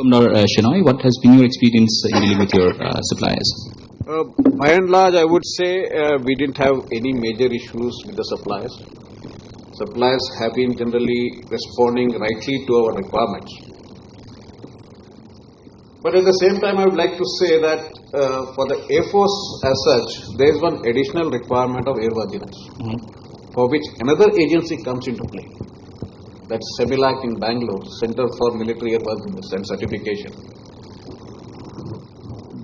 Shenoy, what has been your experience in dealing with your suppliers? By and large, I would say we didn't have any major issues with the suppliers. Suppliers have been generally responding rightly to our requirements. But at the same time, I would like to say that for the Air Force as such, there is one additional requirement of airworthiness, for which another agency comes into play. That's CEMILAC in Bangalore, Center for Military Airworthiness and Certification.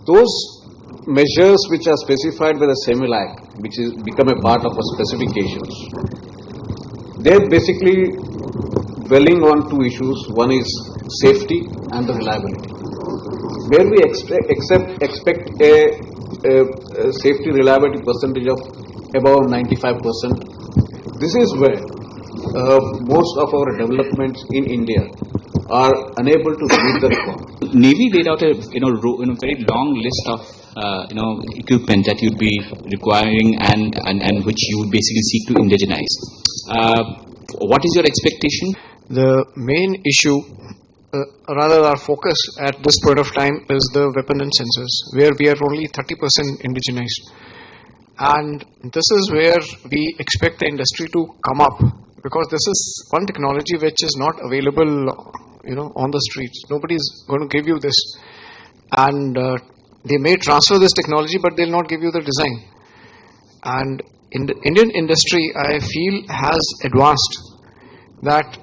Those measures which are specified by the CEMILAC, which is become a part of our specifications, they're basically dwelling on two issues. One is safety and the reliability. Where we expect a safety reliability percentage of above 95%, this is where most of our developments in India are unable to meet the requirement. Navy laid out a very long list of equipment that you'd be requiring and which you would basically seek to indigenize. What is your expectation? The main issue, rather our focus at this point of time, is the weapon and sensors, where we are only 30% indigenized. And this is where we expect the industry to come up, because this is one technology which is not available, on the streets. Nobody is going to give you this. And they may transfer this technology, but they'll not give you the design. And in the Indian industry, I feel has advanced that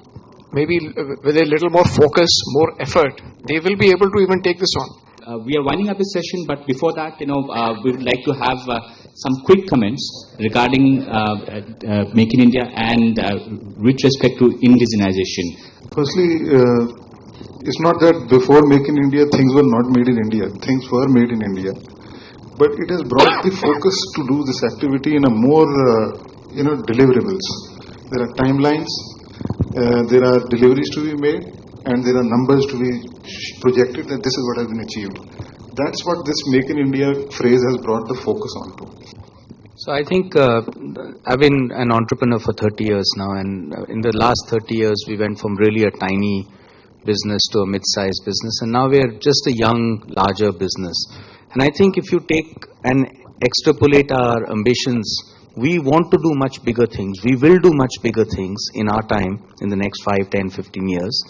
maybe with a little more focus, more effort, they will be able to even take this on. We are winding up this session, but before that, we would like to have some quick comments regarding Make in India and with respect to indigenization. Firstly, it's not that before Make in India things were not made in India. Things were made in India, but it has brought the focus to do this activity in a more, deliverables. There are timelines. There are deliveries to be made, and there are numbers to be projected that this is what has been achieved. That's what this Make in India phrase has brought the focus onto. So I think I've been an entrepreneur for 30 years now, and in the last 30 years we went from really a tiny business to a mid-sized business, and now we're just a young, larger business. And I think if you take and extrapolate our ambitions, we want to do much bigger things. We will do much bigger things in our time, in the next 5, 10, 15 years.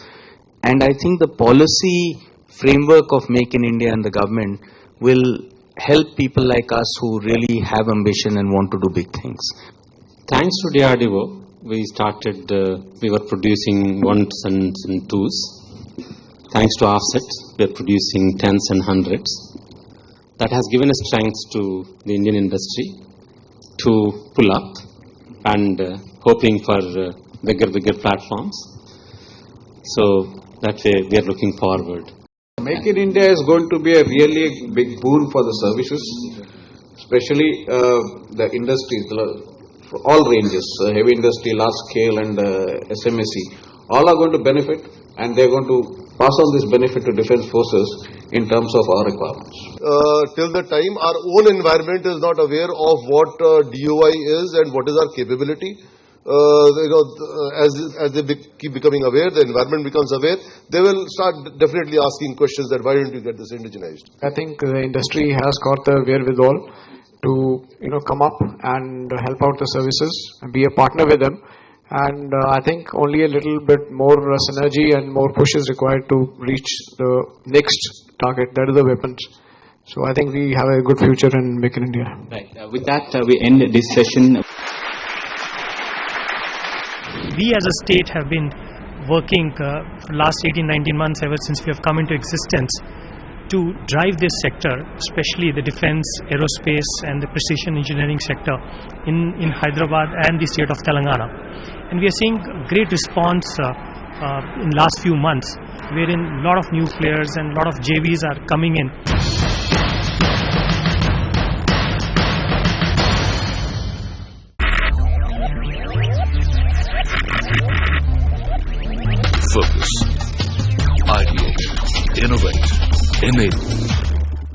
And I think the policy framework of Make in India and the government will help people like us who really have ambition and want to do big things. Thanks to DRDO, we were producing ones and twos. Thanks to Offset, we are producing tens and hundreds. That has given a strength to the Indian industry to pull up and hoping for bigger platforms. So that way we are looking forward. Make in India is going to be a really big boon for the services, especially the industries, for all ranges, heavy industry, large scale and SMSE. All are going to benefit, and they're going to pass on this benefit to defense forces in terms of our requirements. Till the time our own environment is not aware of what DOI is and what is our capability, as they keep becoming aware, the environment becomes aware, they will start definitely asking questions that why don't you get this indigenized? I think the industry has got the wherewithal to come up and help out the services and be a partner with them. And I think only a little bit more synergy and more push is required to reach the next target, that is the weapons. So I think we have a good future in Make in India. Right. With that, we end this session. We as a state have been working for the last 18-19 months, ever since we have come into existence, to drive this sector, especially the defense, aerospace and the precision engineering sector in Hyderabad and the state of Telangana. And we are seeing great response in last few months, wherein a lot of new players and a lot of JVs are coming in. Focus, ideate, innovate, enable.